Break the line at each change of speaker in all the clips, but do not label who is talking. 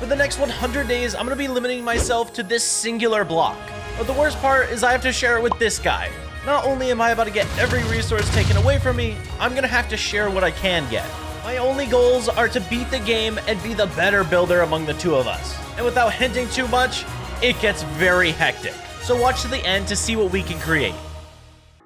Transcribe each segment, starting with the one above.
For the next 100 days, I'm gonna be limiting myself to this singular block. But the worst part is I have to share it with this guy. Not only am I about to get every resource taken away from me, I'm gonna have to share what I can get. My only goals are to beat the game and be the better builder among the two of us. And without hinting too much, it gets very hectic. So watch to the end to see what we can create.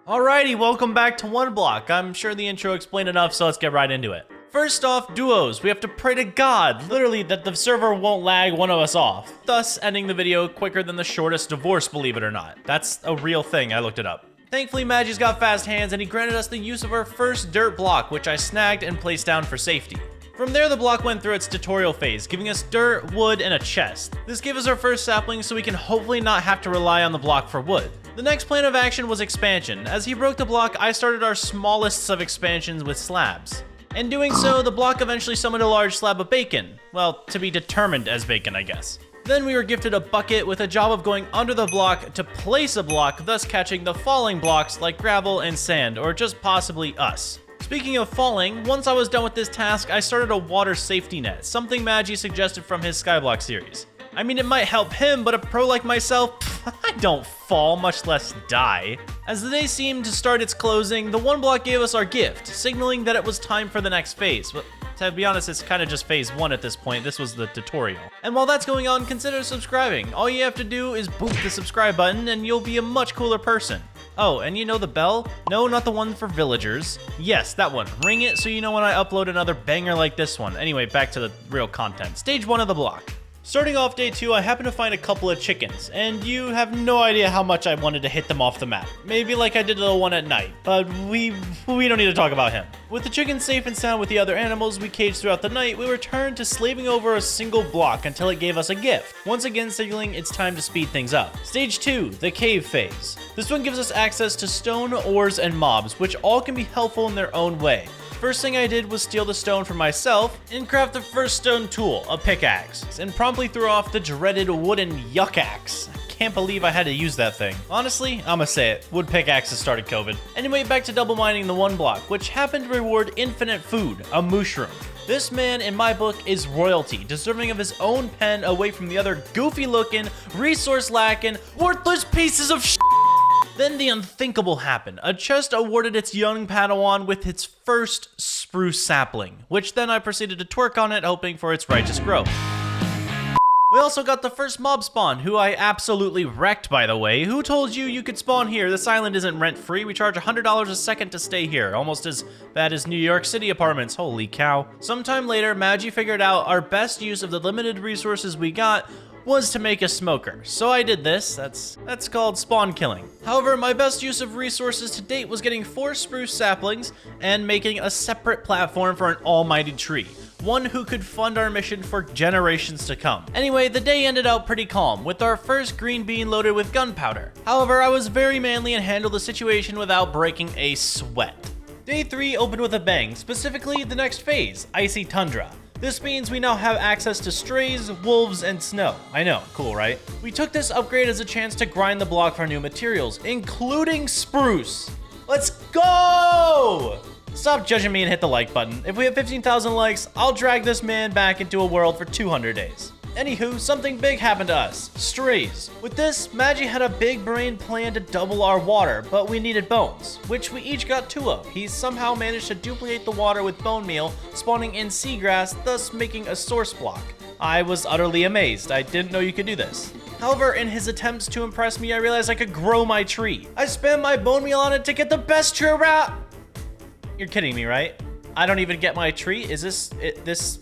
Alrighty, welcome back to One Block. I'm sure the intro explained enough, so let's get right into it. First off, duos. We have to pray to God, literally, that the server won't lag one of us off, thus ending the video quicker than the shortest divorce, believe it or not. That's a real thing, I looked it up. Thankfully, Magi's got fast hands, and he granted us the use of our first dirt block, which I snagged and placed down for safety. From there, the block went through its tutorial phase, giving us dirt, wood, and a chest. This gave us our first sapling, so we can hopefully not have to rely on the block for wood. The next plan of action was expansion. As he broke the block, I started our smallest of expansions with slabs. In doing so, the block eventually summoned a large slab of bacon. Well, to be determined as bacon, I guess. Then we were gifted a bucket with a job of going under the block to place a block, thus catching the falling blocks like gravel and sand, or just possibly us. Speaking of falling, once I was done with this task, I started a water safety net, something Magi suggested from his Skyblock series. I mean, it might help him, but a pro like myself, I don't fall, much less die. As the day seemed to start its closing, the One Block gave us our gift, signaling that it was time for the next phase. But to be honest, it's kind of just phase 1 at this point. This was the tutorial. And while that's going on, consider subscribing. All you have to do is boop the subscribe button and you'll be a much cooler person. Oh, and you know the bell? No, not the one for villagers. Yes, that one. Ring it so you know when I upload another banger like this one. Anyway, back to the real content. Stage 1 of the block. Starting off day 2, I happened to find a couple of chickens, and you have no idea how much I wanted to hit them off the map. Maybe like I did the one at night, but we don't need to talk about him. With the chickens safe and sound with the other animals we caged throughout the night, we returned to slaving over a single block until it gave us a gift, once again signaling it's time to speed things up. Stage 2, the cave phase. This one gives us access to stone, ores, and mobs, which all can be helpful in their own way. First thing I did was steal the stone for myself and craft the first stone tool, a pickaxe, and promptly threw off the dreaded wooden yuck axe. I can't believe I had to use that thing. Honestly, I'ma say it, wood pickaxes started COVID. Anyway, back to double mining the One Block, which happened to reward infinite food, a mushroom. This man, in my book, is royalty, deserving of his own pen away from the other goofy-looking, resource-lacking, worthless pieces of shit. Then the unthinkable happened. A chest awarded its young Padawan with its first spruce sapling, which then I proceeded to twerk on it, hoping for its righteous growth. We also got the first mob spawn, who I absolutely wrecked, by the way. Who told you you could spawn here? This island isn't rent-free. We charge $100 a second to stay here, almost as bad as New York City apartments. Holy cow. Sometime later, Magi figured out our best use of the limited resources we got was to make a smoker. So I did this. That's called spawn killing. However, my best use of resources to date was getting 4 spruce saplings and making a separate platform for an almighty tree. One who could fund our mission for generations to come. Anyway, the day ended out pretty calm, with our first green bean loaded with gunpowder. However, I was very manly and handled the situation without breaking a sweat. Day 3 opened with a bang, specifically the next phase, Icy Tundra. This means we now have access to strays, wolves, and snow. I know, cool, right? We took this upgrade as a chance to grind the block for new materials, including spruce. Let's go! Stop judging me and hit the like button. If we have 15,000 likes, I'll drag this man back into a world for 200 days. Anywho, something big happened to us. Strays. With this, Magi had a big brain plan to double our water, but we needed bones, which we each got 2 of. He somehow managed to duplicate the water with bone meal, spawning in seagrass, thus making a source block. I was utterly amazed. I didn't know you could do this. However, in his attempts to impress me, I realized I could grow my tree. I spammed my bone meal on it to get the best tree around. You're kidding me, right? I don't even get my tree? This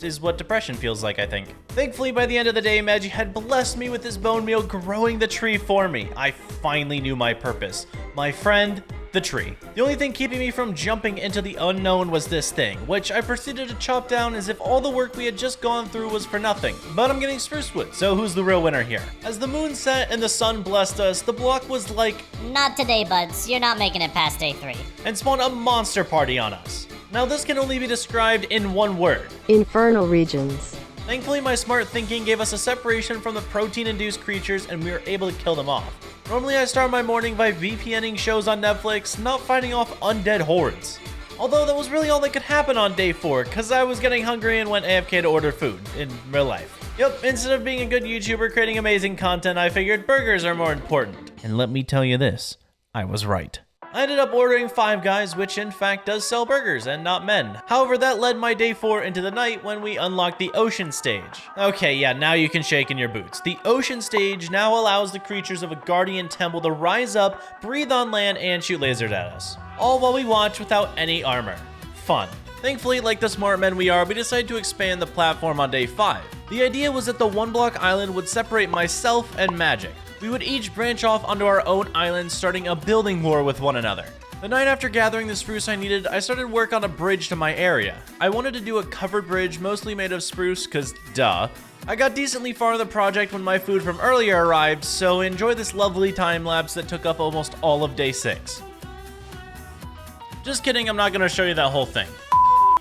is what depression feels like, I think. Thankfully, by the end of the day, Magi had blessed me with his bone meal, growing the tree for me. I finally knew my purpose. My friend, the tree. The only thing keeping me from jumping into the unknown was this thing, which I proceeded to chop down as if all the work we had just gone through was for nothing. But I'm getting spruce wood, so who's the real winner here? As the moon set and the sun blessed us, the block was like,
not today, buds. You're not making it past day 3.
And spawned a monster party on us. Now this can only be described in one word.
Infernal regions.
Thankfully, my smart thinking gave us a separation from the protein-induced creatures and we were able to kill them off. Normally I start my morning by VPNing shows on Netflix, not fighting off undead hordes. Although that was really all that could happen on day 4, cause I was getting hungry and went AFK to order food, in real life. Yep, instead of being a good YouTuber creating amazing content, I figured burgers are more important. And let me tell you this, I was right. I ended up ordering Five Guys, which in fact does sell burgers and not men. However, that led my day 4 into the night when we unlocked the Ocean Stage. Okay, yeah, now you can shake in your boots. The Ocean Stage now allows the creatures of a Guardian Temple to rise up, breathe on land, and shoot lasers at us. All while we watch without any armor. Fun. Thankfully, like the smart men we are, we decided to expand the platform on day 5. The idea was that the one-block island would separate Myself and Magic. We would each branch off onto our own island, starting a building war with one another. The night after gathering the spruce I needed, I started work on a bridge to my area. I wanted to do a covered bridge, mostly made of spruce, cause duh. I got decently far in the project when my food from earlier arrived, so enjoy this lovely time lapse that took up almost all of day 6. Just kidding, I'm not gonna show you that whole thing.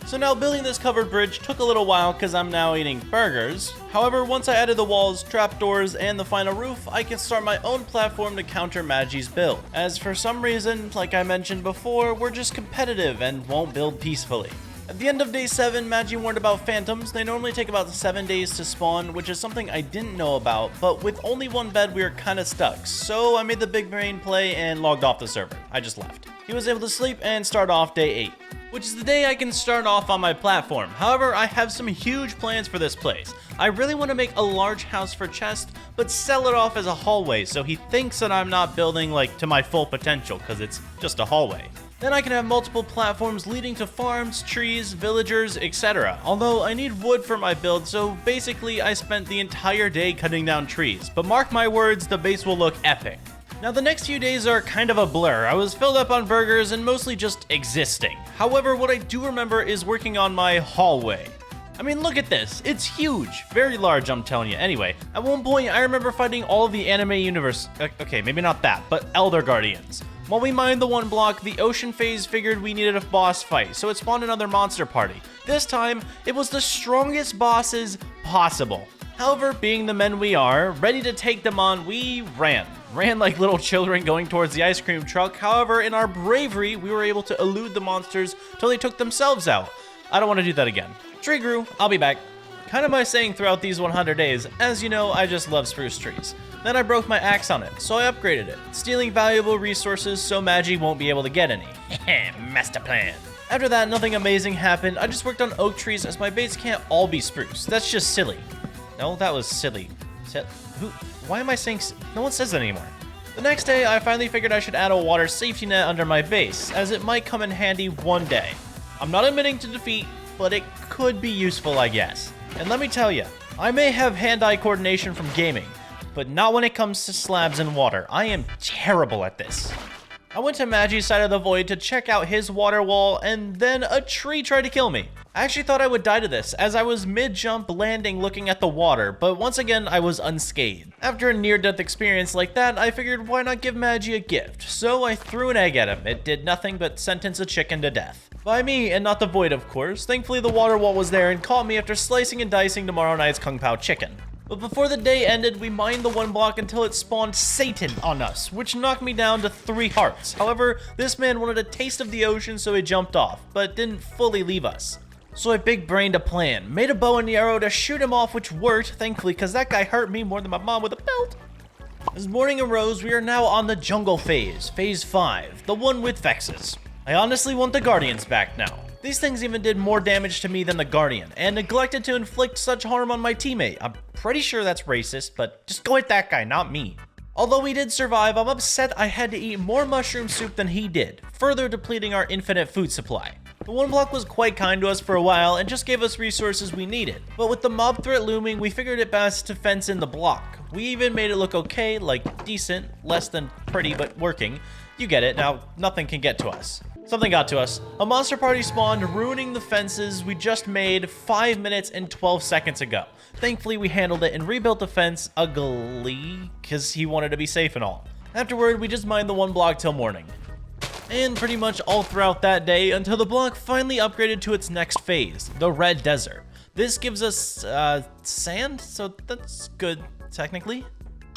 So now building this covered bridge took a little while because I'm now eating burgers. However, once I added the walls, trapdoors, and the final roof, I can start my own platform to counter Magi's build. As for some reason, like I mentioned before, we're just competitive and won't build peacefully. At the end of day 7, Magi warned about phantoms. They normally take about 7 days to spawn, which is something I didn't know about, but with only one bed we were kinda stuck. So I made the big brain play and logged off the server. I just left. He was able to sleep and start off day 8. Which is the day I can start off on my platform. However, I have some huge plans for this place. I really want to make a large house for Chest, but sell it off as a hallway so he thinks that I'm not building like to my full potential because it's just a hallway. Then I can have multiple platforms leading to farms, trees, villagers, etc. Although I need wood for my build, so basically I spent the entire day cutting down trees. But mark my words, the base will look epic. Now the next few days are kind of a blur. I was filled up on burgers and mostly just existing. However, what I do remember is working on my hallway. I mean, look at this. It's huge. Very large, I'm telling you. Anyway, at one point, I remember fighting all of the anime universe. Okay, maybe not that, but Elder Guardians. While we mined the one block, the ocean phase figured we needed a boss fight, so it spawned another monster party. This time, it was the strongest bosses possible. However, being the men we are, ready to take them on, we ran like little children going towards the ice cream truck. However, in our bravery, we were able to elude the monsters till they took themselves out. I don't want to do that again. Tree grew, I'll be back. Kind of my saying throughout these 100 days, as you know, I just love spruce trees. Then I broke my axe on it, so I upgraded it, stealing valuable resources so Magi won't be able to get any. Master plan. After that, nothing amazing happened. I just worked on oak trees as my base can't all be spruce. That's just silly. No, that was silly. Why am I saying no one says that anymore? The next day, I finally figured I should add a water safety net under my base, as it might come in handy one day. I'm not admitting to defeat, but it could be useful, I guess. And let me tell you, I may have hand-eye coordination from gaming, but not when it comes to slabs and water. I am terrible at this. I went to Magi's side of the void to check out his water wall, and then a tree tried to kill me. I actually thought I would die to this, as I was mid-jump landing looking at the water, but once again, I was unscathed. After a near-death experience like that, I figured why not give Magi a gift, so I threw an egg at him. It did nothing but sentence a chicken to death. By me, and not the void, of course. Thankfully, the water wall was there and caught me after slicing and dicing tomorrow night's Kung Pao chicken. But before the day ended, we mined the one block until it spawned Satan on us, which knocked me down to 3 hearts. However, this man wanted a taste of the ocean, so he jumped off, but didn't fully leave us. So I big-brained a plan, made a bow and arrow to shoot him off, which worked, thankfully, because that guy hurt me more than my mom with a belt. As morning arose, we are now on the jungle phase, phase 5, the one with Vexes. I honestly want the Guardians back now. These things even did more damage to me than the Guardian, and neglected to inflict such harm on my teammate. I'm pretty sure that's racist, but just go at that guy, not me. Although we did survive, I'm upset I had to eat more mushroom soup than he did, further depleting our infinite food supply. The one block was quite kind to us for a while and just gave us resources we needed, but with the mob threat looming, we figured it best to fence in the block. We even made it look okay, like decent, less than pretty, but working. You get it, now nothing can get to us. Something got to us. A monster party spawned, ruining the fences we just made 5 minutes and 12 seconds ago. Thankfully, we handled it and rebuilt the fence ugly, because he wanted to be safe and all. Afterward, we just mined the one block till morning. And pretty much all throughout that day until the block finally upgraded to its next phase, the Red Desert. This gives us, sand, so that's good, technically.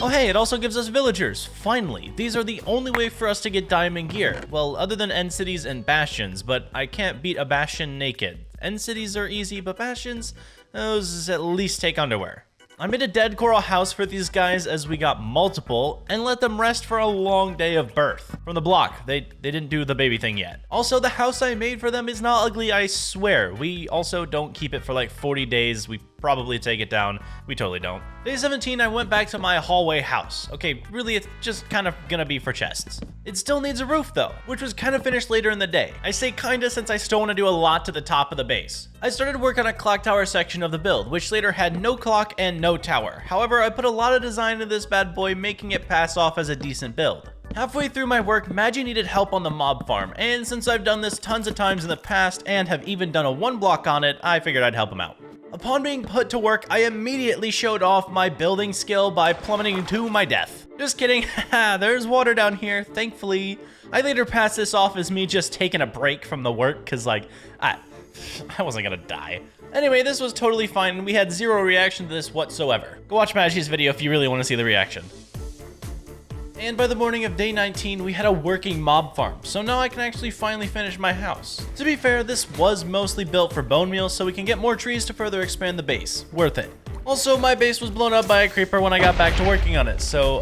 Oh hey, it also gives us villagers, finally. These are the only way for us to get diamond gear. Well, other than end cities and bastions, but I can't beat a bastion naked. End cities are easy, but bastions, those at least take underwear. I made a dead coral house for these guys as we got multiple and let them rest for a long day of birth. From the block, they didn't do the baby thing yet. Also, the house I made for them is not ugly, I swear. We also don't keep it for like 40 days. We probably take it down. We totally don't. Day 17, I went back to my hallway house. Okay, really, it's just kind of gonna be for chests. It still needs a roof though, which was kind of finished later in the day. I say kinda since I still want to do a lot to the top of the base. I started work on a clock tower section of the build, which later had no clock and no tower. However, I put a lot of design into this bad boy, making it pass off as a decent build. Halfway through my work, Magi needed help on the mob farm, and since I've done this tons of times in the past and have even done a 1 block on it, I figured I'd help him out. Upon being put to work, I immediately showed off my building skill by plummeting to my death. Just kidding, haha, there's water down here, thankfully. I later passed this off as me just taking a break from the work, cause like, I wasn't gonna die. Anyway, this was totally fine, and we had 0 reaction to this whatsoever. Go watch Magi's video if you really want to see the reaction. And by the morning of day 19, we had a working mob farm, so now I can actually finally finish my house. To be fair, this was mostly built for bone meal, so we can get more trees to further expand the base. Worth it. Also, my base was blown up by a creeper when I got back to working on it, so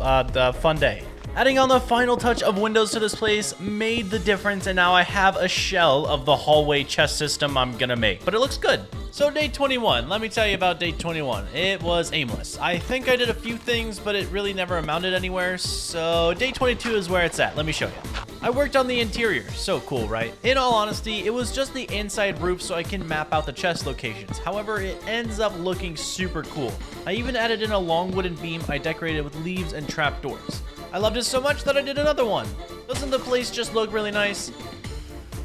fun day. Adding on the final touch of windows to this place made the difference, and now I have a shell of the hallway chest system I'm gonna make, but it looks good. So day 21, let me tell you about day 21. It was aimless. I think I did a few things, but it really never amounted anywhere, so day 22 is where it's at. Let me show you. I worked on the interior. So cool, right? In all honesty, it was just the inside roof so I can map out the chest locations. However, it ends up looking super cool. I even added in a long wooden beam I decorated with leaves and trapdoors. I loved it so much that I did another one. Doesn't the place just look really nice?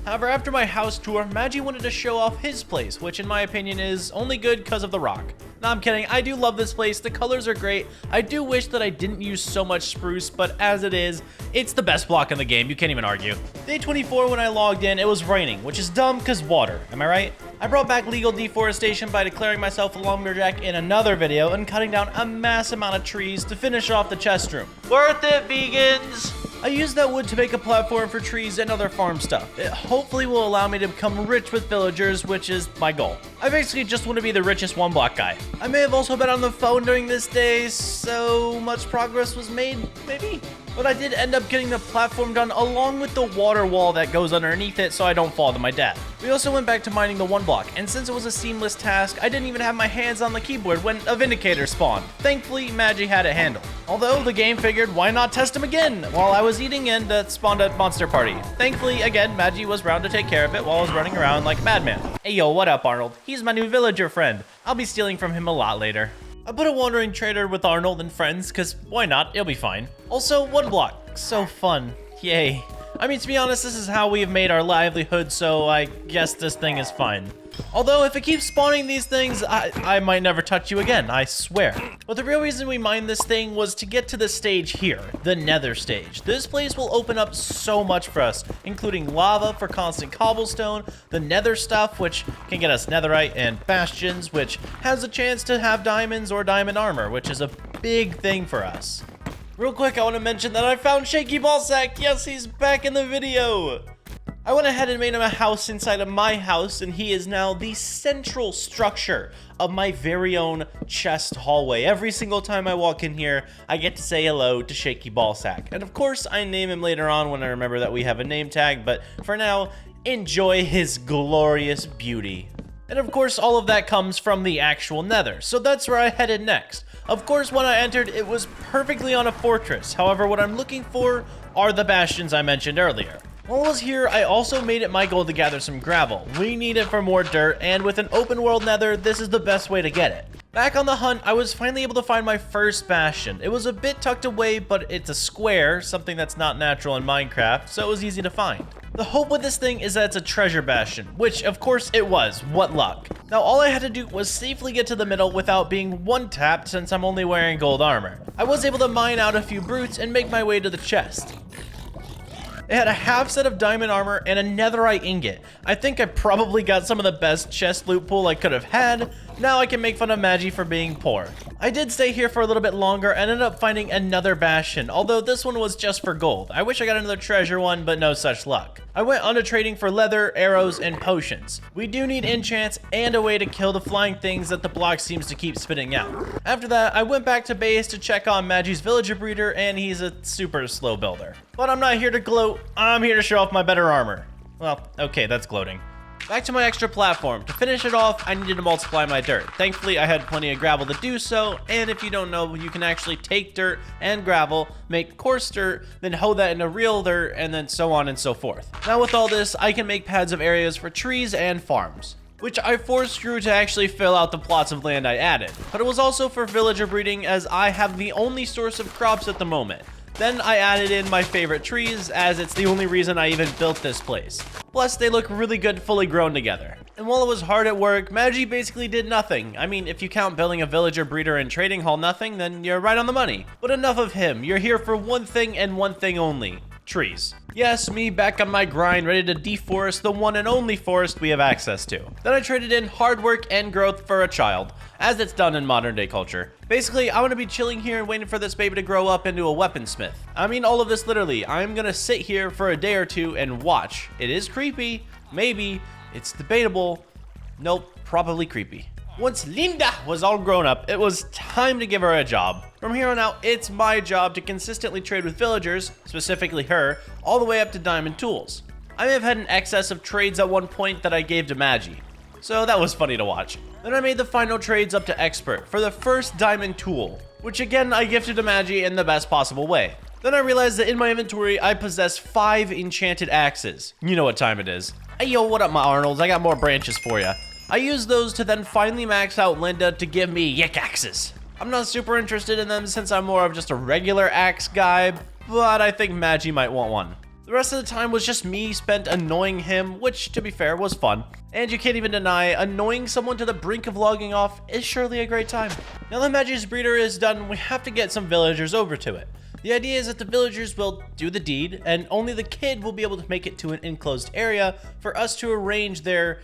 However, after my house tour, Magi wanted to show off his place, which in my opinion is only good because of the rock. No, I'm kidding. I do love this place. The colors are great. I do wish that I didn't use so much spruce, but as it is, it's the best block in the game. You can't even argue. Day 24, when I logged in, it was raining, which is dumb because water. Am I right? I brought back legal deforestation by declaring myself a lumberjack in another video and cutting down a mass amount of trees to finish off the chest room. Worth it, vegans! I used that wood to make a platform for trees and other farm stuff. It hopefully will allow me to become rich with villagers, which is my goal. I basically just want to be the richest 1 block guy. I may have also been on the phone during this day, so much progress was made, maybe? But I did end up getting the platform done along with the water wall that goes underneath it so I don't fall to my death. We also went back to mining the 1 block, and since it was a seamless task, I didn't even have my hands on the keyboard when a Vindicator spawned. Thankfully, Magi had it handled. Although the game figured why not test him again while I was eating and spawned a monster party. Thankfully, again, Magi was around to take care of it while I was running around like a madman. Hey yo, what up Arnold? He's my new villager friend. I'll be stealing from him a lot later. I put a wandering trader with Arnold and friends, cause why not, it'll be fine. Also, 1 block, so fun, yay. I mean, to be honest, this is how we've made our livelihood, so I guess this thing is fine. Although, if it keeps spawning these things, I might never touch you again, I swear. But the real reason we mined this thing was to get to the stage here, the Nether Stage. This place will open up so much for us, including lava for constant cobblestone, the nether stuff, which can get us netherite, and bastions, which has a chance to have diamonds or diamond armor, which is a big thing for us. Real quick, I want to mention that I found Shaky Ballsack. Yes, he's back in the video. I went ahead and made him a house inside of my house, and he is now the central structure of my very own chest hallway. Every single time I walk in here, I get to say hello to Shaky Ballsack. And of course, I name him later on when I remember that we have a name tag, but for now, enjoy his glorious beauty. And of course, all of that comes from the actual Nether, so that's where I headed next. Of course, when I entered, it was perfectly on a fortress. However, what I'm looking for are the bastions I mentioned earlier. While I was here, I also made it my goal to gather some gravel. We need it for more dirt, and with an open world nether, this is the best way to get it. Back on the hunt, I was finally able to find my first bastion. It was a bit tucked away, but it's a square, something that's not natural in Minecraft, so it was easy to find. The hope with this thing is that it's a treasure bastion, which of course it was. What luck. Now all I had to do was safely get to the middle without being one-tapped since I'm only wearing gold armor. I was able to mine out a few brutes and make my way to the chest. It had a half set of diamond armor and a netherite ingot. I think I probably got some of the best chest loot pool I could have had. Now I can make fun of Magi for being poor. I did stay here for a little bit longer and ended up finding another bastion, although this one was just for gold. I wish I got another treasure one, but no such luck. I went on to trading for leather, arrows, and potions. We do need enchants and a way to kill the flying things that the block seems to keep spitting out. After that, I went back to base to check on Magi's villager breeder, and he's a super slow builder. But I'm not here to gloat, I'm here to show off my better armor. Well, okay, that's gloating. Back to my extra platform. To finish it off, I needed to multiply my dirt. Thankfully, I had plenty of gravel to do so, and if you don't know, you can actually take dirt and gravel, make coarse dirt, then hoe that into real dirt, and then so on and so forth. Now with all this, I can make pads of areas for trees and farms, which I forced Drew to actually fill out the plots of land I added. But it was also for villager breeding, as I have the only source of crops at the moment. Then I added in my favorite trees, as it's the only reason I even built this place. Plus, they look really good fully grown together. And while it was hard at work, Magi basically did nothing. I mean, if you count building a villager breeder and trading hall nothing, then you're right on the money. But enough of him, you're here for one thing and one thing only. Trees. Yes, me back on my grind, ready to deforest the one and only forest we have access to. Then I traded in hard work and growth for a child, as it's done in modern day culture. Basically, I want to be chilling here and waiting for this baby to grow up into a weaponsmith. I mean all of this literally. I'm gonna sit here for a day or two and watch. It is creepy, maybe, it's debatable. Nope, probably creepy. Once Linda was all grown up, it was time to give her a job. From here on out, it's my job to consistently trade with villagers, specifically her, all the way up to diamond tools. I may have had an excess of trades at one point that I gave to Magi, so that was funny to watch. Then I made the final trades up to expert for the first diamond tool, which again I gifted to Magi in the best possible way. Then I realized that in my inventory, I possess 5 enchanted axes. You know what time it is. Hey yo, what up my Arnolds? I got more branches for ya. I used those to then finally max out Linda to give me yick axes. I'm not super interested in them since I'm more of just a regular axe guy, but I think Magi might want one. The rest of the time was just me spent annoying him, which to be fair was fun. And you can't even deny, annoying someone to the brink of logging off is surely a great time. Now that Magi's breeder is done, we have to get some villagers over to it. The idea is that the villagers will do the deed, and only the kid will be able to make it to an enclosed area for us to arrange their,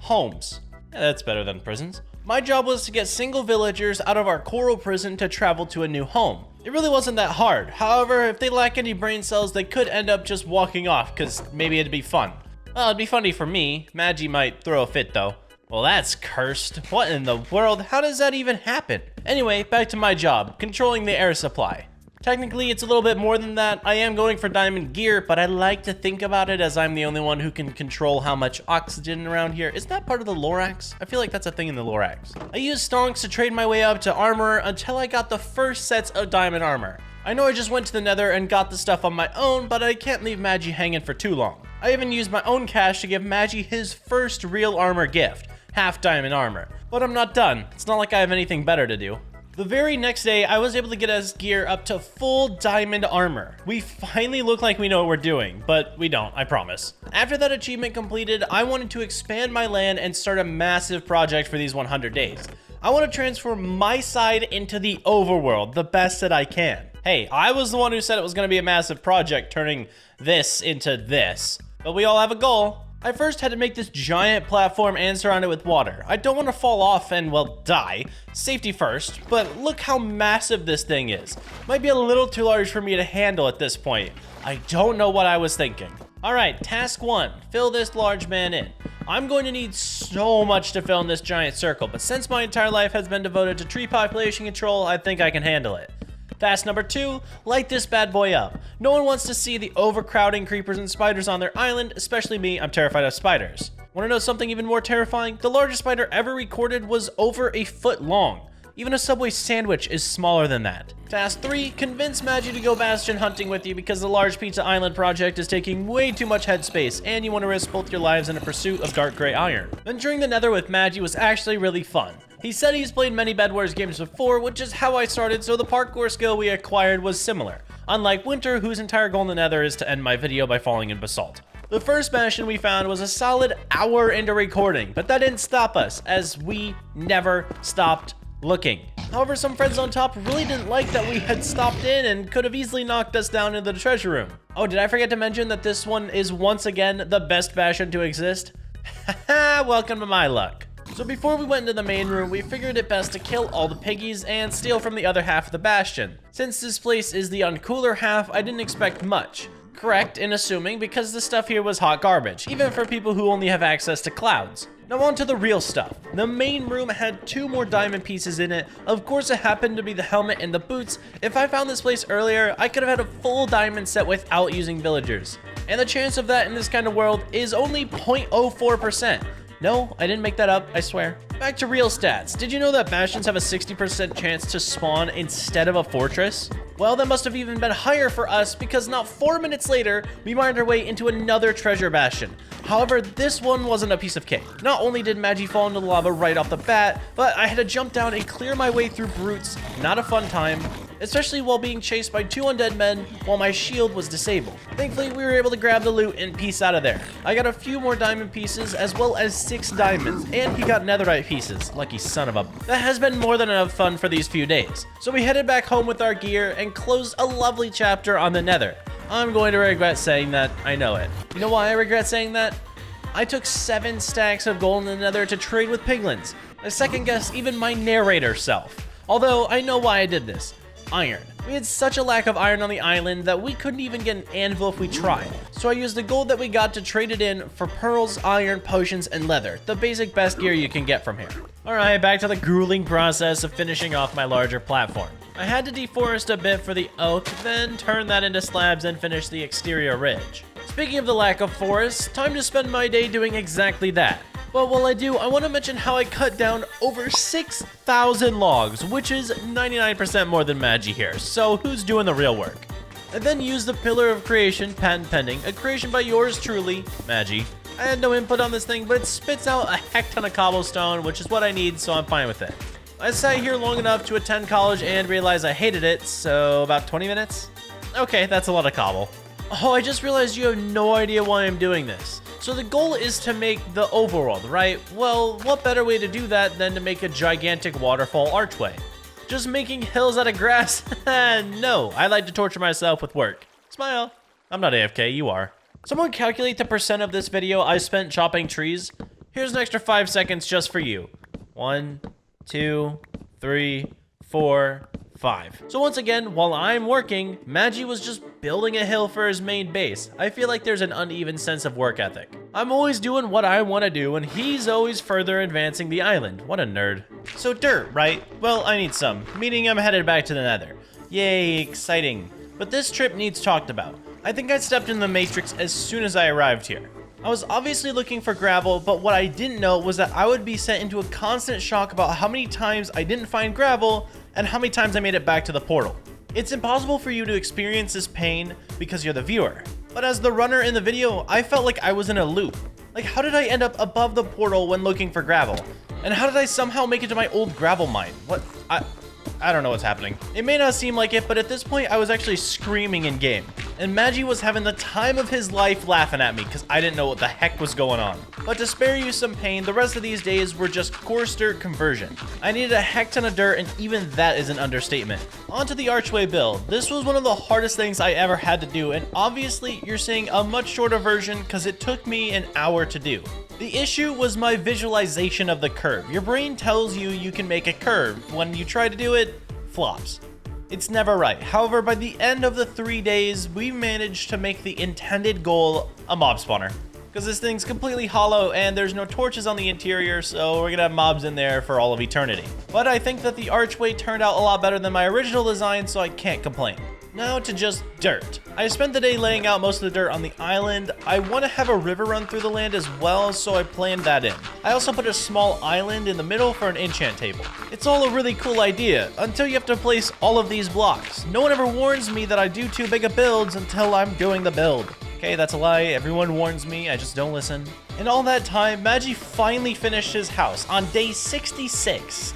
homes. Yeah, that's better than prisons. My job was to get single villagers out of our coral prison to travel to a new home. It really wasn't that hard. However, if they lack any brain cells, they could end up just walking off, because maybe it'd be fun. Well, it'd be funny for me. Magi might throw a fit though. Well, that's cursed. What in the world? How does that even happen? Anyway, back to my job, controlling the air supply. Technically, it's a little bit more than that. I am going for diamond gear, but I like to think about it as I'm the only one who can control how much oxygen around here. Is that part of the Lorax? I feel like that's a thing in the Lorax. I used stonks to trade my way up to armor until I got the first sets of diamond armor. I know I just went to the Nether and got the stuff on my own, but I can't leave Magi hanging for too long. I even used my own cash to give Magi his first real armor gift, half diamond armor. But I'm not done. It's not like I have anything better to do. The very next day, I was able to get us gear up to full diamond armor. We finally look like we know what we're doing, but we don't, I promise. After that achievement completed, I wanted to expand my land and start a massive project for these 100 days. I want to transform my side into the overworld, the best that I can. Hey, I was the one who said it was going to be a massive project, turning this into this. But we all have a goal. I first had to make this giant platform and surround it with water. I don't want to fall off and, well, die. Safety first, but look how massive this thing is. Might be a little too large for me to handle at this point. I don't know what I was thinking. All right, task 1, fill this large man in. I'm going to need so much to fill in this giant circle, but since my entire life has been devoted to tree population control, I think I can handle it. Task number 2, light this bad boy up. No one wants to see the overcrowding creepers and spiders on their island, especially me. I'm terrified of spiders. Want to know something even more terrifying? The largest spider ever recorded was over a foot long. Even a Subway sandwich is smaller than that. Task 3, convince Magi to go bastion hunting with you because the large pizza island project is taking way too much headspace and you want to risk both your lives in a pursuit of dark gray iron. Venturing the Nether with Magi was actually really fun. He said he's played many Bed Wars games before, which is how I started, so the parkour skill we acquired was similar. Unlike Winter, whose entire goal in the Nether is to end my video by falling in basalt. The first bastion we found was a solid hour into recording, but that didn't stop us, as we never stopped looking. However, some friends on top really didn't like that we had stopped in and could have easily knocked us down into the treasure room. Oh, did I forget to mention that this one is once again the best bastion to exist? Haha, welcome to my luck. So before we went into the main room, we figured it best to kill all the piggies and steal from the other half of the bastion. Since this place is the uncooler half, I didn't expect much. Correct in assuming, because the stuff here was hot garbage, even for people who only have access to clouds. Now on to the real stuff. The main room had 2 more diamond pieces in it. Of course it happened to be the helmet and the boots. If I found this place earlier, I could have had a full diamond set without using villagers. And the chance of that in this kind of world is only 0.04%. No, I didn't make that up, I swear. Back to real stats. Did you know that bastions have a 60% chance to spawn instead of a fortress? Well, that must have even been higher for us because not 4 minutes later, we mined our way into another treasure bastion. However, this one wasn't a piece of cake. Not only did Magi fall into the lava right off the bat, but I had to jump down and clear my way through brutes. Not a fun time, especially while being chased by 2 undead men while my shield was disabled. Thankfully, we were able to grab the loot and piece out of there. I got a few more diamond pieces as well as 6 diamonds, and he got netherite pieces. Lucky son of a... That has been more than enough fun for these few days. So we headed back home with our gear and closed a lovely chapter on the nether. I'm going to regret saying that, I know it. You know why I regret saying that? I took 7 stacks of gold in the nether to trade with piglins. I second guessed even my narrator self. Although, I know why I did this. Iron. We had such a lack of iron on the island that we couldn't even get an anvil if we tried. So I used the gold that we got to trade it in for pearls, iron, potions, and leather. The basic best gear you can get from here. Alright, back to the grueling process of finishing off my larger platform. I had to deforest a bit for the oak, then turn that into slabs and finish the exterior ridge. Speaking of the lack of forest, time to spend my day doing exactly that. But while I do, I want to mention how I cut down over 6,000 logs, which is 99% more than Magi here, so who's doing the real work? I then used the Pillar of Creation, patent pending, a creation by yours truly, Magi. I had no input on this thing, but it spits out a heck ton of cobblestone, which is what I need, so I'm fine with it. I sat here long enough to attend college and realize I hated it, so about 20 minutes? Okay, that's a lot of cobble. Oh, I just realized you have no idea why I'm doing this. So the goal is to make the overworld, right? Well, what better way to do that than to make a gigantic waterfall archway? Just making hills out of grass? No, I like to torture myself with work. Smile. I'm not AFK, you are. Someone calculate the percent of this video I spent chopping trees. Here's an extra 5 seconds just for you. 1, 2, 3, 4, 5. So once again, while I'm working, Magi was just building a hill for his main base. I feel like there's an uneven sense of work ethic. I'm always doing what I want to do, and he's always further advancing the island. What a nerd. So dirt, right? Well, I need some, meaning I'm headed back to the nether. Yay, exciting. But this trip needs talked about. I think I stepped in the matrix as soon as I arrived here. I was obviously looking for gravel, but what I didn't know was that I would be sent into a constant shock about how many times I didn't find gravel and how many times I made it back to the portal. It's impossible for you to experience this pain because you're the viewer. But as the runner in the video, I felt like I was in a loop. Like, how did I end up above the portal when looking for gravel? And how did I somehow make it to my old gravel mine? What? I don't know what's happening. It may not seem like it, but at this point I was actually screaming in game. And Magi was having the time of his life laughing at me because I didn't know what the heck was going on. But to spare you some pain, the rest of these days were just coarse dirt conversion. I needed a heck ton of dirt, and even that is an understatement. On to the archway build. This was one of the hardest things I ever had to do, and obviously you're seeing a much shorter version because it took me an hour to do. The issue was my visualization of the curve. Your brain tells you you can make a curve. When you try to do it, flops. It's never right. However, by the end of the 3 days, we managed to make the intended goal a mob spawner. Because this thing's completely hollow and there's no torches on the interior, so we're gonna have mobs in there for all of eternity. But I think that the archway turned out a lot better than my original design, so I can't complain. Now to just dirt. I spent the day laying out most of the dirt on the island. I want to have a river run through the land as well, so I planned that in. I also put a small island in the middle for an enchant table. It's all a really cool idea, until you have to place all of these blocks. No one ever warns me that I do too big of builds until I'm doing the build. Okay, that's a lie. Everyone warns me, I just don't listen. In all that time, Magi finally finished his house on day 66.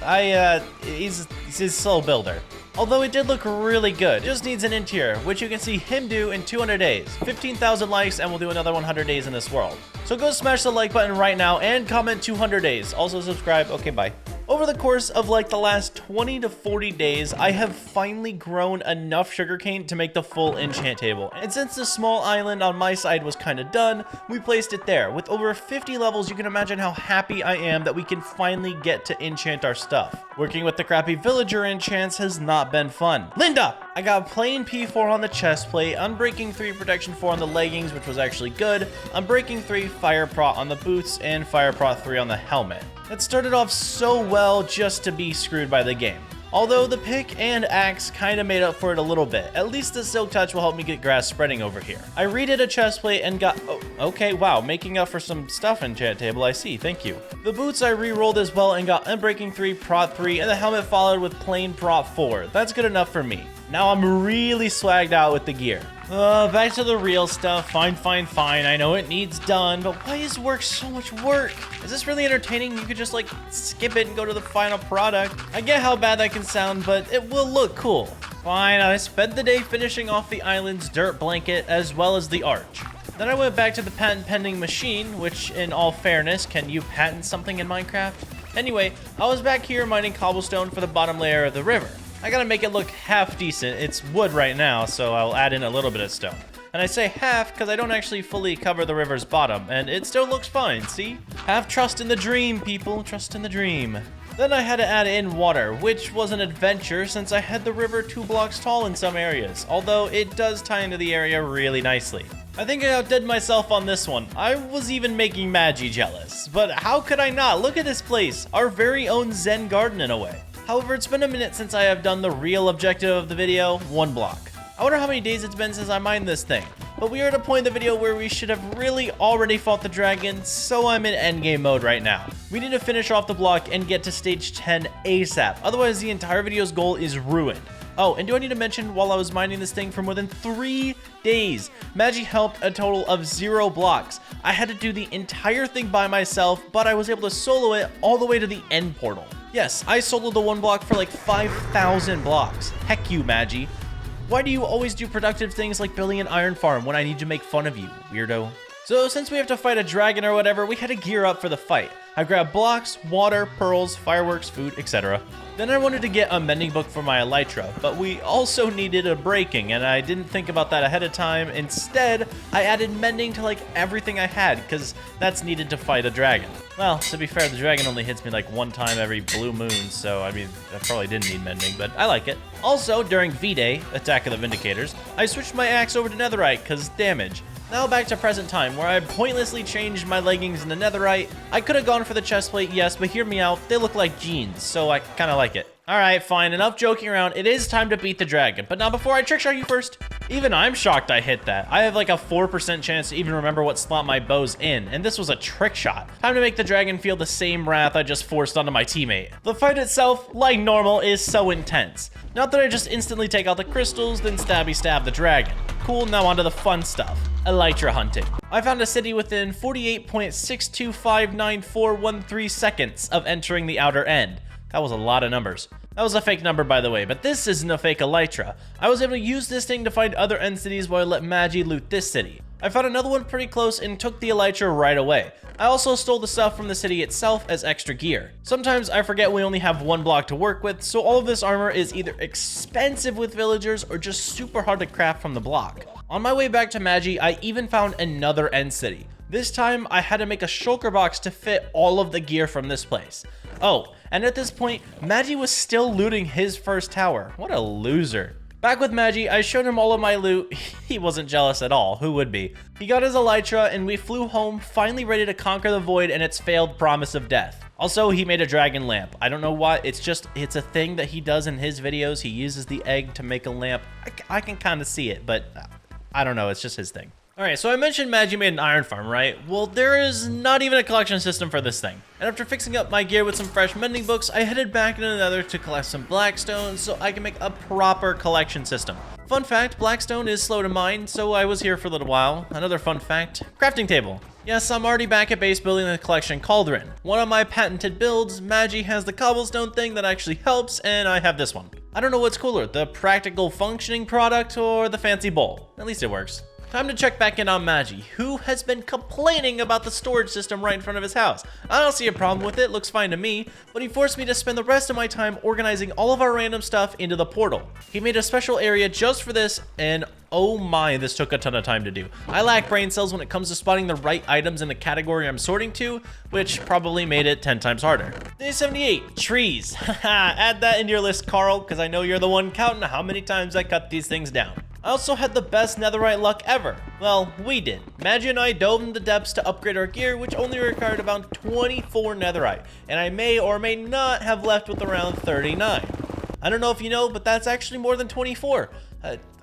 He's a slow builder. Although it did look really good. It just needs an interior, which you can see him do in 200 days. 15,000 likes and we'll do another 100 days in this world. So go smash the like button right now and comment 200 days. Also subscribe. Okay, bye. Over the course of like the last 20 to 40 days, I have finally grown enough sugarcane to make the full enchant table. And since the small island on my side was kind of done, we placed it there. With over 50 levels, you can imagine how happy I am that we can finally get to enchant our stuff. Working with the crappy villager enchants has not been fun. Linda! I got plain P4 on the chest plate, Unbreaking 3 protection 4 on the leggings, which was actually good, Unbreaking 3 fire prot on the boots, and fire prot 3 on the helmet. It started off so well just to be screwed by the game. Although the pick and axe kind of made up for it a little bit. At least the silk touch will help me get grass spreading over here. I redid a chest plate and got, oh, okay, wow, making up for some stuff in Enchant Table, I see, thank you. The boots I re-rolled as well and got Unbreaking 3, Prot 3, and the helmet followed with plain Prot 4. That's good enough for me. Now I'm really swagged out with the gear. Back to the real stuff. Fine. I know it needs done, but why is work so much work? Is this really entertaining? You could just like skip it and go to the final product. I get how bad that can sound, but it will look cool. Fine, I spent the day finishing off the island's dirt blanket as well as the arch. Then I went back to the patent pending machine, which in all fairness, can you patent something in Minecraft? Anyway, I was back here mining cobblestone for the bottom layer of the river. I gotta make it look half decent. It's wood right now, so I'll add in a little bit of stone. And I say half because I don't actually fully cover the river's bottom, and it still looks fine, see? Have trust in the dream, people. Trust in the dream. Then I had to add in water, which was an adventure since I had the river 2 blocks tall in some areas, although it does tie into the area really nicely. I think I outdid myself on this one. I was even making Magi jealous. But how could I not? Look at this place, our very own Zen garden in a way. However, it's been a minute since I have done the real objective of the video, 1 block. I wonder how many days it's been since I mined this thing. But we are at a point in the video where we should have really already fought the dragon, so I'm in endgame mode right now. We need to finish off the block and get to stage 10 ASAP, otherwise the entire video's goal is ruined. Oh, and do I need to mention, while I was mining this thing for more than 3 days, Magi helped a total of 0 blocks. I had to do the entire thing by myself, but I was able to solo it all the way to the end portal. Yes, I soloed the 1 block for like 5,000 blocks. Heck you, Magi. Why do you always do productive things like building an iron farm when I need to make fun of you, weirdo? So since we have to fight a dragon or whatever, we had to gear up for the fight. I grabbed blocks, water, pearls, fireworks, food, etc. Then I wanted to get a mending book for my elytra, but we also needed a breaking, and I didn't think about that ahead of time. Instead, I added mending to like everything I had, because that's needed to fight a dragon. Well, to be fair, the dragon only hits me like 1 time every blue moon, so I mean, I probably didn't need mending, but I like it. Also, during V-Day, Attack of the Vindicators, I switched my axe over to netherite, because damage. Now back to present time, where I pointlessly changed my leggings into netherite. I could have gone for the chest plate, yes, but hear me out, they look like jeans, so I kind of like it. Alright, fine, enough joking around, it is time to beat the dragon, but not before I trick shot you first. Even I'm shocked I hit that. I have like a 4% chance to even remember what slot my bow's in, and this was a trick shot. Time to make the dragon feel the same wrath I just forced onto my teammate. The fight itself, like normal, is so intense. Not that I just instantly take out the crystals, then stabby stab the dragon. Cool, now onto the fun stuff. Elytra hunting. I found a city within 48.6259413 seconds of entering the outer end. That was a lot of numbers. That was a fake number, by the way, but this isn't a fake elytra. I was able to use this thing to find other end cities while I let Magi loot this city. I found another one pretty close and took the elytra right away. I also stole the stuff from the city itself as extra gear. Sometimes I forget we only have 1 block to work with, so all of this armor is either expensive with villagers or just super hard to craft from the block. On my way back to Magi, I even found another end city. This time, I had to make a shulker box to fit all of the gear from this place. Oh, and at this point, Magi was still looting his first tower. What a loser. Back with Magi, I showed him all of my loot. He wasn't jealous at all, who would be? He got his elytra and we flew home, finally ready to conquer the void and its failed promise of death. Also, he made a dragon lamp. I don't know why, it's a thing that he does in his videos. He uses the egg to make a lamp. I can kind of see it, but I don't know, it's just his thing. Alright, so I mentioned Magi made an iron farm, right? Well, there is not even a collection system for this thing. And after fixing up my gear with some fresh mending books, I headed back into the Nether to collect some blackstone so I can make a proper collection system. Fun fact, blackstone is slow to mine, so I was here for a little while. Another fun fact, crafting table. Yes, I'm already back at base building the collection cauldron. One of my patented builds, Magi has the cobblestone thing that actually helps, and I have this one. I don't know what's cooler, the practical functioning product or the fancy bowl. At least it works. Time to check back in on Magi, who has been complaining about the storage system right in front of his house. I don't see a problem with it, looks fine to me, but he forced me to spend the rest of my time organizing all of our random stuff into the portal. He made a special area just for this, and oh my, this took a ton of time to do. I lack brain cells when it comes to spotting the right items in the category I'm sorting to, which probably made it 10 times harder. Day 78, trees. Haha, add that into your list, Carl, because I know you're the one counting how many times I cut these things down. I also had the best netherite luck ever. Well, we did. Magi and I dove into the depths to upgrade our gear, which only required about 24 netherite, and I may or may not have left with around 39. I don't know if you know, but that's actually more than 24,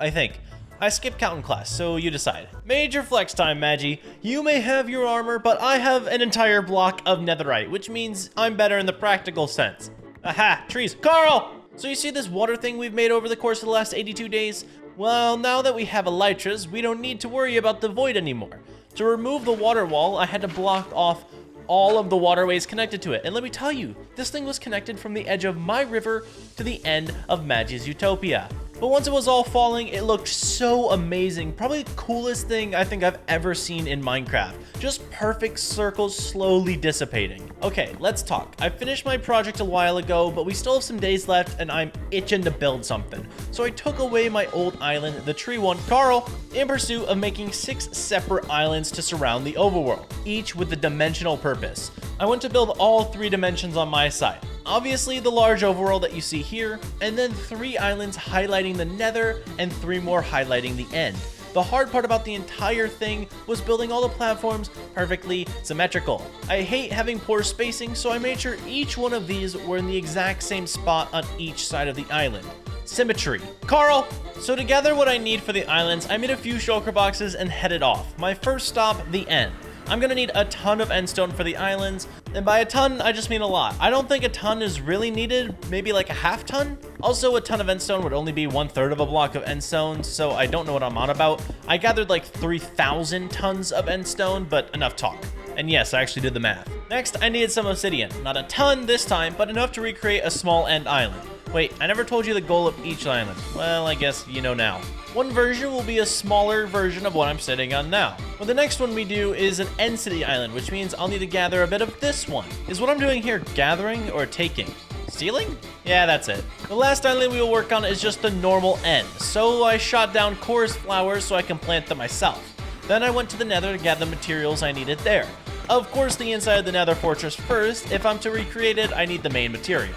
I think. I skipped counting class, so you decide. Major flex time, Magi. You may have your armor, but I have an entire block of netherite, which means I'm better in the practical sense. Aha, trees. Carl! So you see this water thing we've made over the course of the last 82 days? Well, now that we have elytras, we don't need to worry about the void anymore. To remove the water wall, I had to block off all of the waterways connected to it. And let me tell you, this thing was connected from the edge of my river to the end of Magi's Utopia. But once it was all falling, it looked so amazing. Probably the coolest thing I think I've ever seen in Minecraft. Just perfect circles slowly dissipating. Okay, let's talk. I finished my project a while ago, but we still have some days left and I'm itching to build something. So I took away my old island, the tree one, Carl, in pursuit of making 6 separate islands to surround the overworld, each with a dimensional purpose. I went to build all 3 dimensions on my side. Obviously the large overworld that you see here, and then 3 islands highlighting the nether and 3 more highlighting the end. The hard part about the entire thing was building all the platforms perfectly symmetrical. I hate having poor spacing, so I made sure each one of these were in the exact same spot on each side of the island. Symmetry. Carl! So to gather what I need for the islands, I made a few shulker boxes and headed off. My first stop, the end. I'm gonna need a ton of endstone for the islands, and by a ton, I just mean a lot. I don't think a ton is really needed, maybe like a half ton? Also, a ton of endstone would only be 1/3 of a block of endstone, so I don't know what I'm on about. I gathered like 3,000 tons of endstone, but enough talk. And yes, I actually did the math. Next, I needed some obsidian. Not a ton this time, but enough to recreate a small end island. Wait, I never told you the goal of each island. Well, I guess you know now. One version will be a smaller version of what I'm sitting on now. But the next one we do is an end city island, which means I'll need to gather a bit of this one. Is what I'm doing here gathering or taking? Stealing? Yeah, that's it. The last island we will work on is just the normal end, so I shot down chorus flowers so I can plant them myself. Then I went to the nether to gather the materials I needed there. Of course, the inside of the nether fortress first. If I'm to recreate it, I need the main material.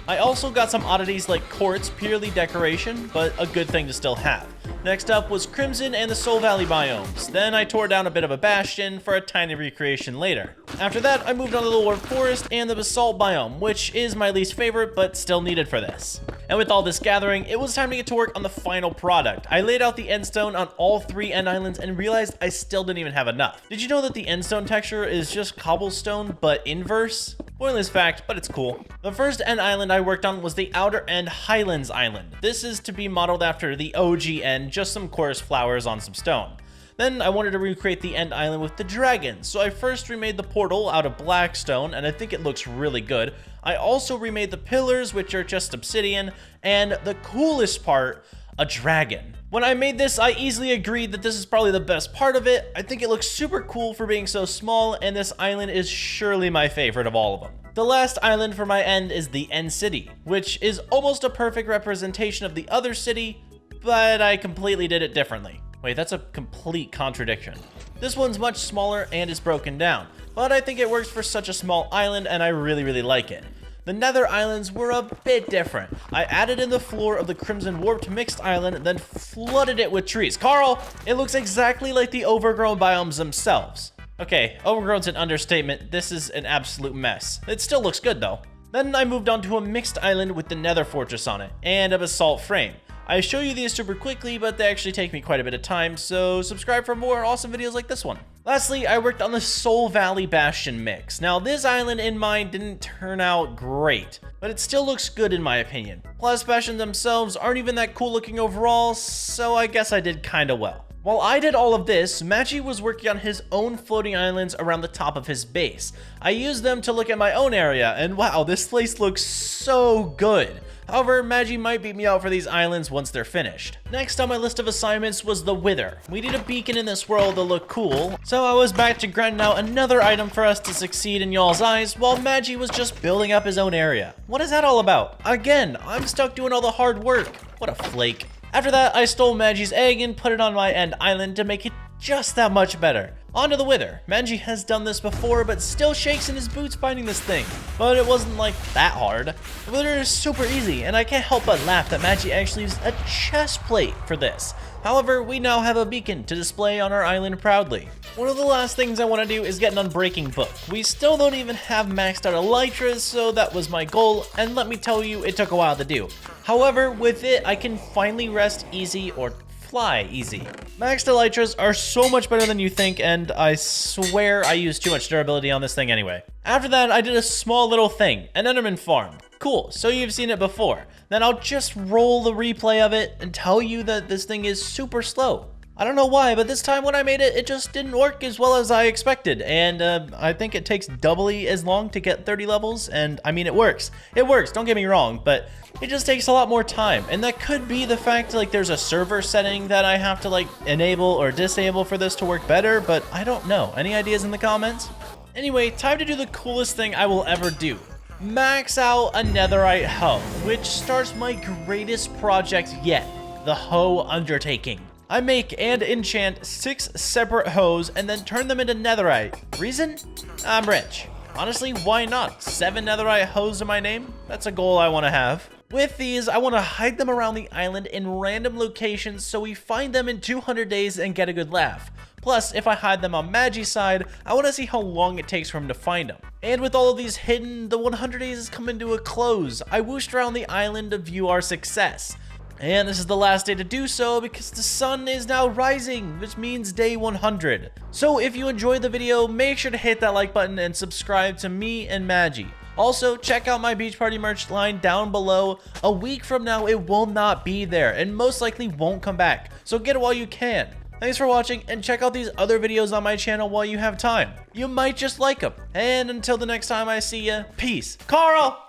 I also got some oddities like quartz, purely decoration, but a good thing to still have. Next up was Crimson and the Soul Valley biomes. Then I tore down a bit of a bastion for a tiny recreation later. After that, I moved on to the Dwarf Forest and the Basalt biome, which is my least favorite, but still needed for this. And with all this gathering, it was time to get to work on the final product. I laid out the endstone on all 3 end islands and realized I still didn't even have enough. Did you know that the endstone texture is just cobblestone, but inverse? Pointless fact, but it's cool. The first end island I worked on was the Outer End Highlands Island. This is to be modeled after the OG end, just some chorus flowers on some stone. Then I wanted to recreate the end island with the dragons, so I first remade the portal out of black stone, and I think it looks really good. I also remade the pillars, which are just obsidian, and the coolest part, a dragon. When I made this, I easily agreed that this is probably the best part of it. I think it looks super cool for being so small, and this island is surely my favorite of all of them. The last island for my end is the End City, which is almost a perfect representation of the other city, but I completely did it differently. Wait, that's a complete contradiction. This one's much smaller and is broken down, but I think it works for such a small island and I really like it. The Nether Islands were a bit different. I added in the floor of the Crimson Warped Mixed Island and then flooded it with trees. Carl, it looks exactly like the overgrown biomes themselves. Okay, overgrown's an understatement. This is an absolute mess. It still looks good though. Then I moved on to a mixed island with the Nether Fortress on it and a basalt frame. I show you these super quickly, but they actually take me quite a bit of time, so subscribe for more awesome videos like this one. Lastly, I worked on the Soul Valley Bastion mix. Now, this island in mine didn't turn out great, but it still looks good in my opinion. Plus, bastions themselves aren't even that cool looking overall, so I guess I did kinda well. While I did all of this, Magi was working on his own floating islands around the top of his base. I used them to look at my own area, and wow, this place looks so good. However, Magi might beat me out for these islands once they're finished. Next on my list of assignments was the Wither. We need a beacon in this world to look cool, so I was back to grinding out another item for us to succeed in y'all's eyes while Magi was just building up his own area. What is that all about? Again, I'm stuck doing all the hard work. What a flake. After that, I stole Magi's egg and put it on my end island to make it just that much better. On to the Wither. Magi has done this before, but still shakes in his boots finding this thing. But it wasn't like that hard. The Wither is super easy, and I can't help but laugh that Magi actually used a chest plate for this. However, we now have a beacon to display on our island proudly. One of the last things I want to do is get an Unbreaking book. We still don't even have maxed out elytras, so that was my goal, and let me tell you, it took a while to do. However, with it, I can finally rest easy or fly easy. Maxed elytras are so much better than you think, and I swear I used too much durability on this thing anyway. After that, I did a small little thing, an Enderman farm. Cool, so you've seen it before. Then I'll just roll the replay of it and tell you that this thing is super slow. I don't know why, but this time when I made it, it just didn't work as well as I expected, and I think it takes doubly as long to get 30 levels, and I mean, it works. It works, don't get me wrong, but it just takes a lot more time, and that could be the fact like there's a server setting that I have to like enable or disable for this to work better, but I don't know. Any ideas in the comments? Anyway, time to do the coolest thing I will ever do. Max out a netherite hoe, which starts my greatest project yet, the hoe undertaking. I make and enchant 6 separate hoes and then turn them into netherite. Reason? I'm rich. Honestly, why not? 7 netherite hoes in my name? That's a goal I want to have. With these, I want to hide them around the island in random locations so we find them in 200 days and get a good laugh. Plus, if I hide them on Magi's side, I want to see how long it takes for him to find them. And with all of these hidden, the 100 days is coming to a close. I whooshed around the island to view our success. And this is the last day to do so because the sun is now rising, which means day 100. So if you enjoyed the video, make sure to hit that like button and subscribe to me and Magi. Also, check out my beach party merch line down below. A week from now, it will not be there and most likely won't come back. So get it while you can. Thanks for watching and check out these other videos on my channel while you have time. You might just like them. And until the next time I see ya, peace. Carl!